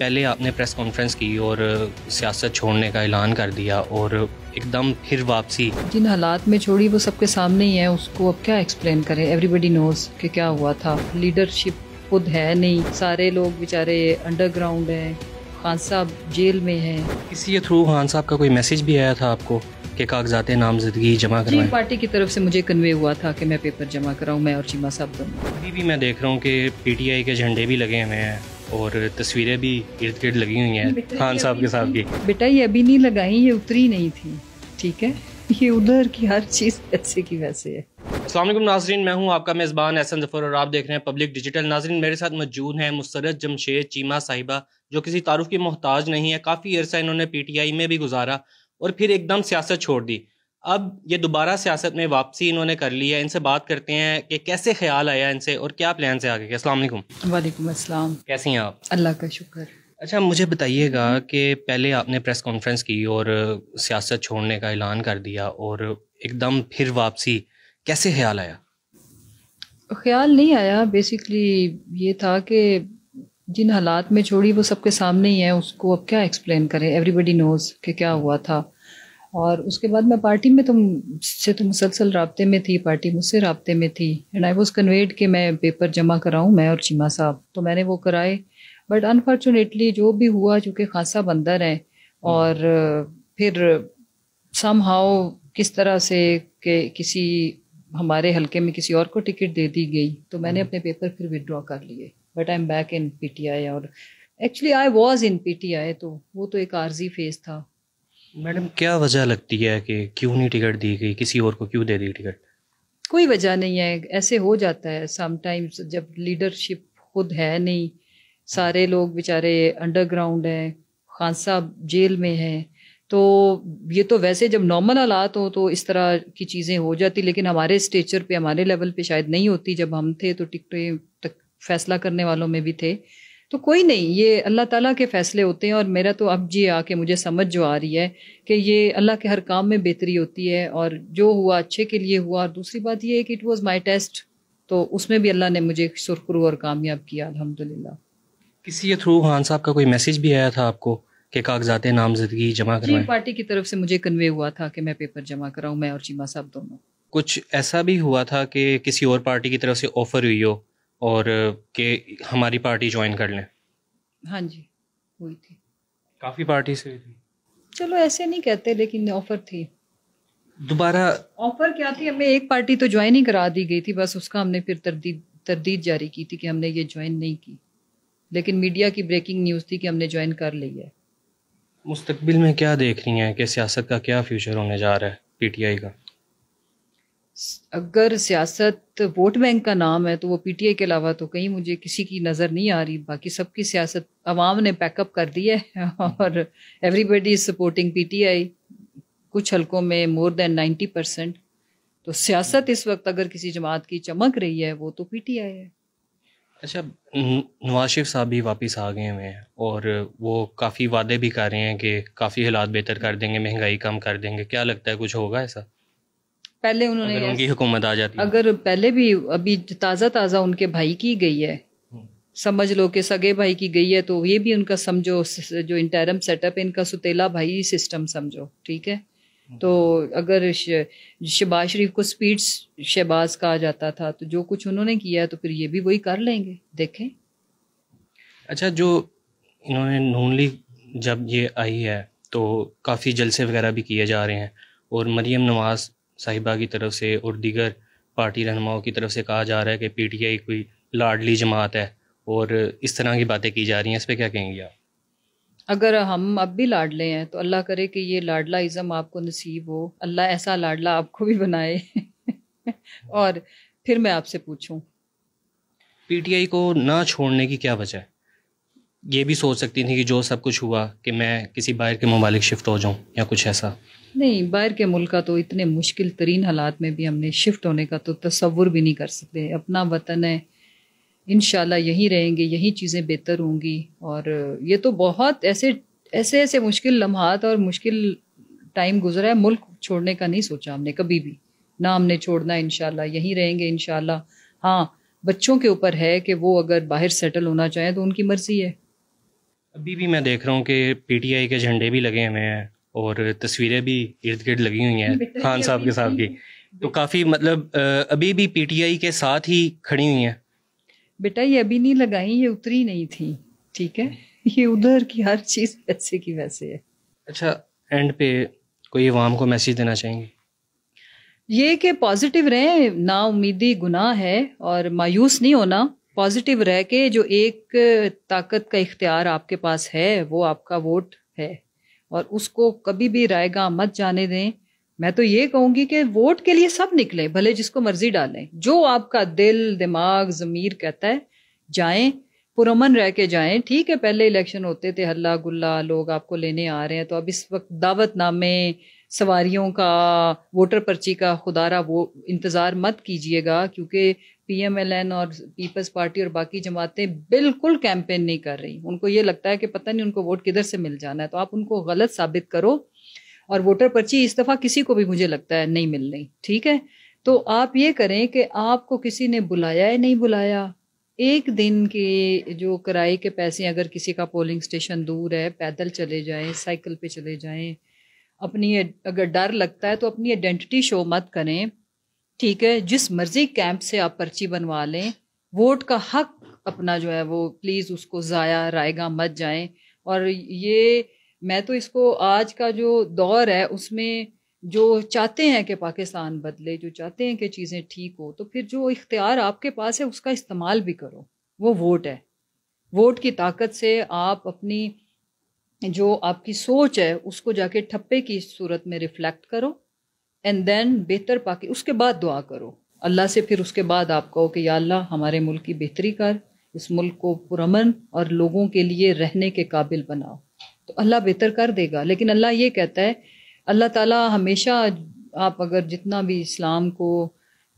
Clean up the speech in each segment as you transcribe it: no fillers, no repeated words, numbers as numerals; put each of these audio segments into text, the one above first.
پہلے آپ نے پریس کانفرنس کی اور سیاست چھوڑنے کا اعلان کر دیا اور ایک دم پھر واپسی. جن حالات میں چھوڑی وہ سب کے سامنے ہی ہیں، اس کو اب کیا ایکسپلین کریں. ایوری بڈی نوز کہ کیا ہوا تھا. لیڈرشپ خود ہے نہیں، سارے لوگ بیچارے انڈر گراؤنڈ ہیں. خان صاحب جیل میں ہیں. اسی کے تھرو خان صاحب کا کوئی میسج بھی آیا تھا آپ کو کہ کاغذات نامزدگی جمع کروائیں؟ جی، پارٹی کی طرف سے مجھے کنوے ہوا تھا کہ میں پیپر جمع کراؤں، میں اور چیمہ صاحب دونوں. ابھی بھی میں دیکھ رہا ہوں کہ پی ٹی آئی کے جھنڈے بھی لگے ہوئے ہیں اور تصویریں بھی ارد گرد لگی ہوئی ہیں خان صاحب کے ساتھ کی. بیٹا یہ ابھی نہیں لگائیں، یہ اتری نہیں تھی، ٹھیک ہے. یہ ادھر کی ہر چیز ایسے کی ویسے ہے. السلام علیکم ناظرین، میں ہوں آپ کا میزبان احسن ظفر اور آپ دیکھ رہے ہیں پبلک ڈیجیٹل. ناظرین، میرے ساتھ موجود ہیں مسرت جمشید چیمہ صاحبہ، جو کسی تعارف کی محتاج نہیں ہے. کافی عرصہ انہوں نے پی ٹی آئی میں بھی گزارا اور پھر ایک دم سیاست چھوڑ دی. اب یہ دوبارہ سیاست میں واپسی انہوں نے کر لی ہے. ان سے بات کرتے ہیں کہ کیسے خیال آیا ان سے اور کیا پلان سے آگے کے. السلام علیکم. وعلیکم السلام. کیسی ہیں آپ؟ اللہ کا شکر. اچھا، مجھے بتائیے گا کہ پہلے آپ نے پریس کانفرنس کی اور سیاست چھوڑنے کا اعلان کر دیا اور ایک دم پھر واپسی، کیسے خیال آیا؟ خیال نہیں آیا، بیسکلی یہ تھا کہ جن حالات میں چھوڑی وہ سب کے سامنے ہی ہیں، اس کو اب کیا ایکسپلین کریں. ایوری بڈی نوز کہ کیا ہوا تھا. اور اس کے بعد میں پارٹی میں تو مسلسل رابطے میں تھی، پارٹی مجھ سے رابطے میں تھی. اینڈ آئی واز کنویڈ کہ میں پیپر جمع کراؤں، میں اور چیمہ صاحب. تو میں نے وہ کرائے، بٹ انفارچونیٹلی جو بھی ہوا، چونکہ خان صاحب اندر ہیں اور پھر سم ہاؤ کس طرح سے کہ کسی ہمارے حلقے میں کسی اور کو ٹکٹ دے دی گئی، تو میں نے اپنے پیپر پھر وڈرا کر لیے. But I am back in P T I. اور actually I was in P T I, تو وہ تو ایک عارضی فیز تھا. میڈم، کیا وجہ لگتی ہے کہ کیوں نہیں ٹکٹ دی گئی، کسی اور کو کیوں دے دی ٹکٹ؟ کوئی وجہ نہیں ہے، ایسے ہو جاتا ہے سم ٹائمز جب لیڈرشپ خود ہے نہیں. سارے لوگ بیچارے انڈر گراؤنڈ ہیں. خان صاحب جیل میں ہیں. تو یہ تو ویسے جب نارمل حالات ہو تو اس طرح کی چیزیں ہو جاتی، لیکن ہمارے اسٹیچر پہ، ہمارے لیول پہ شاید نہیں ہوتی. جب ہم تھے تو ٹکٹیں تک فیصلہ کرنے والوں میں بھی تھے. تو کوئی نہیں، یہ اللہ تعالیٰ کے فیصلے ہوتے ہیں. اور میرا تو اب جی آ کے مجھے سمجھ جو آ رہی ہے کہ یہ اللہ کے ہر کام میں بہتری ہوتی ہے، اور جو ہوا اچھے کے لیے ہوا. اور دوسری بات یہ ہے کہ اٹ واز مائی ٹیسٹ، تو اس میں بھی اللہ نے مجھے سرخرو اور کامیاب کیا الحمدللہ. کسی کے تھرو خان صاحب کا کوئی میسج بھی آیا تھا آپ کو کہ کاغذات نامزدگی جمع کروائیں؟ جی، پارٹی کی طرف سے مجھے کنوے ہوا تھا کہ میں پیپر جمع کراؤں، میں اور چیمہ صاحب دونوں. کچھ ایسا بھی ہوا تھا کہ کسی اور پارٹی کی طرف سے آفر ہوئی ہو اور کہ ہماری پارٹی جوائن کر لیں؟ ہاں جی، ہوئی تھی. کافی پارٹی سے ہوئی تھی. چلو ایسے نہیں کہتے، لیکن آفر تھی. دوبارہ آفر کیا تھی، ہمیں ایک پارٹی تو جوائن ہی کرا دی گئی تھی، بس اس کا ہم نے پھر تردید جاری کی تھی کہ ہم نے یہ جوائن نہیں کی. لیکن میڈیا کی بریکنگ نیوز تھی کہ ہم نے جوائن کر لی ہے. مستقبل میں کیا دیکھ رہی ہیں کہ سیاست کا کیا فیوچر ہونے جا رہا ہے پی ٹی آئی کا؟ اگر سیاست ووٹ بینک کا نام ہے تو وہ پی ٹی آئی کے علاوہ تو کہیں مجھے کسی کی نظر نہیں آ رہی. باقی سب کی سیاست عوام نے پیک اپ کر دی ہے اور everybody is supporting P T I. کچھ حلقوں میں مور دین 90%. تو سیاست اس وقت اگر کسی جماعت کی چمک رہی ہے وہ تو پی ٹی آئی ہے. اچھا، نواز شریف صاحب بھی واپس آ گئے ہوئے ہیں اور وہ کافی وعدے بھی کر رہے ہیں کہ کافی حالات بہتر کر دیں گے، مہنگائی کم کر دیں گے. کیا لگتا ہے کچھ ہوگا ایسا پہلے انہوں نے اگر ان کی حکومت آ جاتی ہے؟ اگر پہلے بھی ابھی تازہ ان کے بھائی کی گئی ہے، سمجھ لو کہ سگے بھائی کی گئی ہے، تو یہ بھی ان کا سمجھو جو انٹرم سیٹ اپ ہے ان کا ستیلا بھائی سسٹم سمجھو، ٹھیک ہے. تو اگر شہباز شریف کو سپیڈ شہباز کہا جاتا تھا، تو جو کچھ انہوں نے کیا ہے تو پھر یہ بھی وہی کر لیں گے، دیکھیں. اچھا، جو انہوں نے نون لیگ جب یہ آئی ہے تو کافی جلسے وغیرہ بھی کیے جا رہے ہیں اور مریم نواز صاحبہ کی طرف سے اور دیگر پارٹی رہنماؤں کی طرف سے کہا جا رہا ہے کہ پی ٹی آئی کوئی لاڈلی جماعت ہے اور اس طرح کی باتیں کی جا رہی ہیں. اس پہ کیا کہیں گے آپ؟ اگر ہم اب بھی لاڈلے ہیں تو اللہ کرے کہ یہ لاڈلا ازم آپ کو نصیب ہو، اللہ ایسا لاڈلا آپ کو بھی بنائے. اور پھر میں آپ سے پوچھوں، پی ٹی آئی کو نہ چھوڑنے کی کیا وجہ ہے؟ یہ بھی سوچ سکتی تھی کہ جو سب کچھ ہوا کہ میں کسی باہر کے ممالک شفٹ ہو جاؤں یا کچھ ایسا. نہیں، باہر کے ملک کا تو اتنے مشکل ترین حالات میں بھی ہم نے شفٹ ہونے کا تو تصور بھی نہیں کر سکتے. اپنا وطن ہے، انشاءاللہ یہیں رہیں گے، یہی چیزیں بہتر ہوں گی. اور یہ تو بہت ایسے مشکل لمحات اور مشکل ٹائم گزرا ہے، ملک چھوڑنے کا نہیں سوچا ہم نے کبھی بھی، نہ ہم نے چھوڑنا. انشاءاللہ یہیں رہیں گے انشاءاللہ. ہاں، بچوں کے اوپر ہے کہ وہ اگر باہر سیٹل ہونا چاہیں تو ان کی مرضی ہے. ابھی بھی میں دیکھ رہا ہوں کہ پی ٹی آئی کے جھنڈے بھی لگے ہوئے ہیں اور تصویریں بھی ارد گرد لگی ہوئی ہیں خان صاحب کے صاحب کی، تو کافی مطلب ابھی بھی پی ٹی آئی کے ساتھ ہی کھڑی ہوئی ہیں. بیٹا یہ ابھی نہیں لگائیں، یہ اتری نہیں تھی، ٹھیک ہے، یہ ادھر کی ہر چیز ویسے کی ویسے ہے. اچھا، اینڈ پہ کوئی عوام کو میسیج دینا چاہیں گے؟ یہ کہ پازیٹیو رہیں، نا امیدی گناہ ہے اور مایوس نہیں ہونا، پازیٹیو رہ کے جو ایک طاقت کا اختیار آپ کے پاس ہے وہ آپ کا ووٹ ہے، اور اس کو کبھی بھی رائے گاہ مت جانے دیں. میں تو یہ کہوں گی کہ ووٹ کے لیے سب نکلیں، بھلے جس کو مرضی ڈالیں، جو آپ کا دل دماغ ضمیر کہتا ہے جائیں، پرامن رہ کے جائیں. ٹھیک ہے پہلے الیکشن ہوتے تھے ہلا گلا، لوگ آپ کو لینے آ رہے ہیں، تو اب اس وقت دعوت نامے، سواریوں کا، ووٹر پرچی کا خدا را وہ انتظار مت کیجئے گا، کیونکہ پی ایم ایل این اور پیپلز پارٹی اور باقی جماعتیں بالکل کیمپین نہیں کر رہی. ان کو یہ لگتا ہے کہ پتہ نہیں ان کو ووٹ کدھر سے مل جانا ہے، تو آپ ان کو غلط ثابت کرو. اور ووٹر پرچی اس دفعہ کسی کو بھی مجھے لگتا ہے نہیں ملنی، ٹھیک ہے. تو آپ یہ کریں کہ آپ کو کسی نے بلایا ہے نہیں بلایا، ایک دن کے جو کرائے کے پیسے، اگر کسی کا پولنگ سٹیشن دور ہے، پیدل چلے جائیں، سائیکل پہ چلے جائیں. اپنی اگر ڈر لگتا ہے تو اپنی آئیڈینٹی شو مت کریں، ٹھیک ہے. جس مرضی کیمپ سے آپ پرچی بنوا لیں، ووٹ کا حق اپنا جو ہے وہ پلیز اس کو ضائع رائے گاہ مت جائیں. اور یہ میں تو اس کو آج کا جو دور ہے اس میں جو چاہتے ہیں کہ پاکستان بدلے، جو چاہتے ہیں کہ چیزیں ٹھیک ہو، تو پھر جو اختیار آپ کے پاس ہے اس کا استعمال بھی کرو، وہ ووٹ ہے. ووٹ کی طاقت سے آپ اپنی جو آپ کی سوچ ہے اس کو جا کے ٹھپے کی صورت میں ریفلیکٹ کرو، اینڈ دین بہتر پاکی، اس کے بعد دعا کرو اللہ سے. پھر اس کے بعد آپ کہو کہ یا اللہ ہمارے ملک کی بہتری کر، اس ملک کو پرامن اور لوگوں کے لیے رہنے کے قابل بناؤ، تو اللہ بہتر کر دے گا. لیکن اللہ یہ کہتا ہے، اللہ تعالیٰ ہمیشہ، آپ اگر جتنا بھی اسلام کو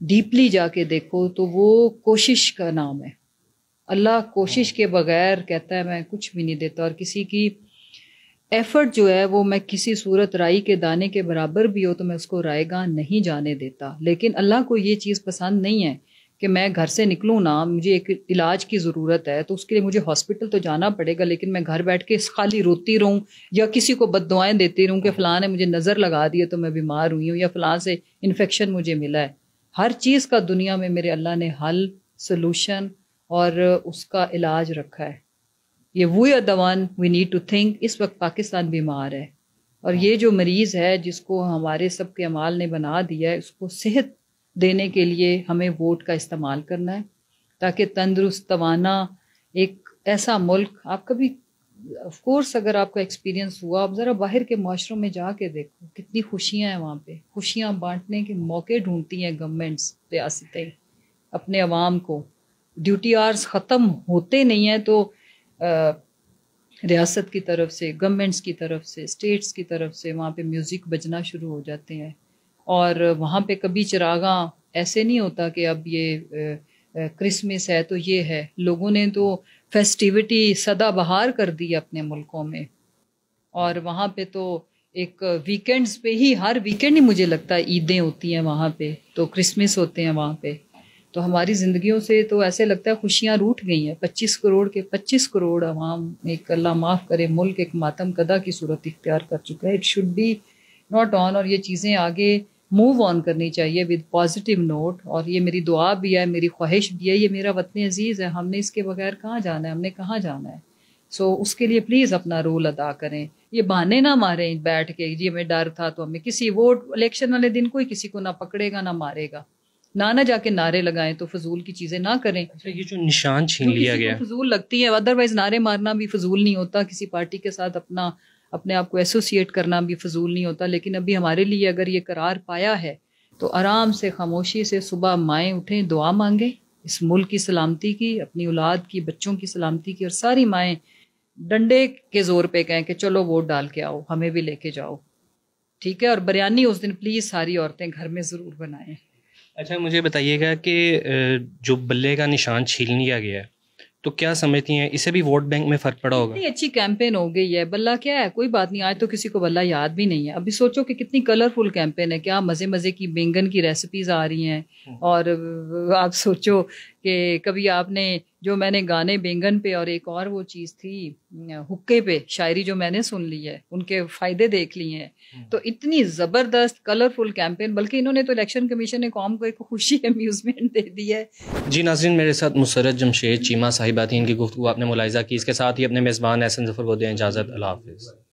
ڈیپلی جا کے دیکھو تو وہ کوشش کا نام ہے. اللہ کوشش کے بغیر کہتا ہے میں کچھ بھی نہیں دیتا، اور کسی کی ایفرٹ جو ہے وہ میں کسی صورت رائی کے دانے کے برابر بھی ہو تو میں اس کو رائے گاہ نہیں جانے دیتا. لیکن اللہ کو یہ چیز پسند نہیں ہے کہ میں گھر سے نکلوں نا، مجھے ایک علاج کی ضرورت ہے تو اس کے لیے مجھے ہاسپٹل تو جانا پڑے گا، لیکن میں گھر بیٹھ کے خالی روتی رہوں یا کسی کو بد دعائیں دیتی رہوں کہ فلاں نے مجھے نظر لگا دی ہے تو میں بیمار ہوئی ہوں، یا فلاں سے انفیکشن مجھے ملا ہے. ہر چیز کا دنیا میں میرے اللہ نے حل، سلوشن اور اس کا علاج رکھا ہے. یہ we are the one we need to think. اس وقت پاکستان بیمار ہے، اور یہ جو مریض ہے جس کو ہمارے سب کے اعمال نے بنا دیا ہے، اس کو صحت دینے کے لیے ہمیں ووٹ کا استعمال کرنا ہے، تاکہ تندرست توانا ایک ایسا ملک. آپ کبھی آف کورس اگر آپ کا ایکسپیرینس ہوا، آپ ذرا باہر کے معاشروں میں جا کے دیکھو کتنی خوشیاں ہیں وہاں پہ. خوشیاں بانٹنے کے موقع ڈھونڈتی ہیں گورنمنٹس، ریاستیں اپنے عوام کو. ڈیوٹی آرز ختم ہوتے نہیں ہیں تو ریاست کی طرف سے، گورنمنٹس کی طرف سے، اسٹیٹس کی طرف سے وہاں پہ میوزک بجنا شروع ہو جاتے ہیں. اور وہاں پہ کبھی چراغاں ایسے نہیں ہوتا کہ اب یہ کرسمس ہے تو یہ ہے. لوگوں نے تو فیسٹیوٹی سدا بہار کر دی اپنے ملکوں میں، اور وہاں پہ تو ایک ویکینڈز پہ ہی، ہر ویکینڈ ہی مجھے لگتا ہے عیدیں ہوتی ہیں وہاں پہ، تو کرسمس ہوتے ہیں وہاں پہ. تو ہماری زندگیوں سے تو ایسے لگتا ہے خوشیاں روٹ گئی ہیں. 25 کروڑ عوام، ایک اللہ معاف کرے ملک ایک ماتم کدہ کی صورت اختیار کر چکا ہے. It should be not on, اور یہ چیزیں آگے موو آن کرنی چاہیے ود پازیٹیو نوٹ. اور یہ میری دعا بھی ہے، میری خواہش بھی ہے، یہ میرا وطن عزیز ہے، ہم نے اس کے بغیر کہاں جانا ہے، ہم نے کہاں جانا ہے. سو اس کے لیے پلیز اپنا رول ادا کریں. یہ بہانے نہ ماریں بیٹھ کے جی ہمیں ڈر تھا تو ہمیں کسی ووٹ الیکشن والے دن کوئی کسی کو نہ پکڑے گا نہ مارے گا. نہ جا کے نعرے لگائیں، تو فضول کی چیزیں نہ کریں. اچھا، یہ جو نشان چھین لیا گیا، فضول لگتی ہے، ادروائز نعرے مارنا بھی فضول نہیں ہوتا، کسی پارٹی کے ساتھ اپنے آپ کو ایسوسیٹ کرنا بھی فضول نہیں ہوتا. لیکن ابھی ہمارے لیے اگر یہ قرار پایا ہے تو آرام سے خاموشی سے صبح مائیں اٹھیں، دعا مانگیں اس ملک کی سلامتی کی، اپنی اولاد کی، بچوں کی سلامتی کی. اور ساری مائیں ڈنڈے کے زور پہ کہیں کہ چلو ووٹ ڈال کے آؤ، ہمیں بھی لے کے جاؤ، ٹھیک ہے. اور بریانی اس دن پلیز ساری عورتیں گھر میں ضرور بنائیں. اچھا مجھے بتائیے گا کہ جو بلے کا نشان چھین لیا گیا ہے تو کیا سمجھتی ہیں اسے بھی ووٹ بینک میں فرق پڑا ہوگا؟ اتنی اچھی کیمپین ہو گئی ہے، بلہ کیا ہے کوئی بات نہیں، آج تو کسی کو بلہ یاد بھی نہیں ہے. ابھی سوچو کہ کتنی کلرفل کیمپین ہے، کیا مزے مزے کی بینگن کی ریسیپیز آ رہی ہیں، اور آپ سوچو کہ کبھی آپ نے جو میں نے گانے بینگن پہ اور ایک اور وہ چیز تھی حکے پہ شاعری جو میں نے سن لی ہے ان کے فائدے دیکھ لیے ہیں. تو اتنی زبردست کلرفل کیمپین، بلکہ انہوں نے تو الیکشن کمیشن نے قوم کو ایک خوشی امیوزمنٹ دے دی ہے. جی ناظرین، میرے ساتھ مسرت جمشید چیمہ صاحبہ تھیں، ان کی گفتگو آپ نے ملاحظہ کی. اس کے ساتھ ہی اپنے میزبان احسن ظفر کو دیں اجازت. اللہ حافظ.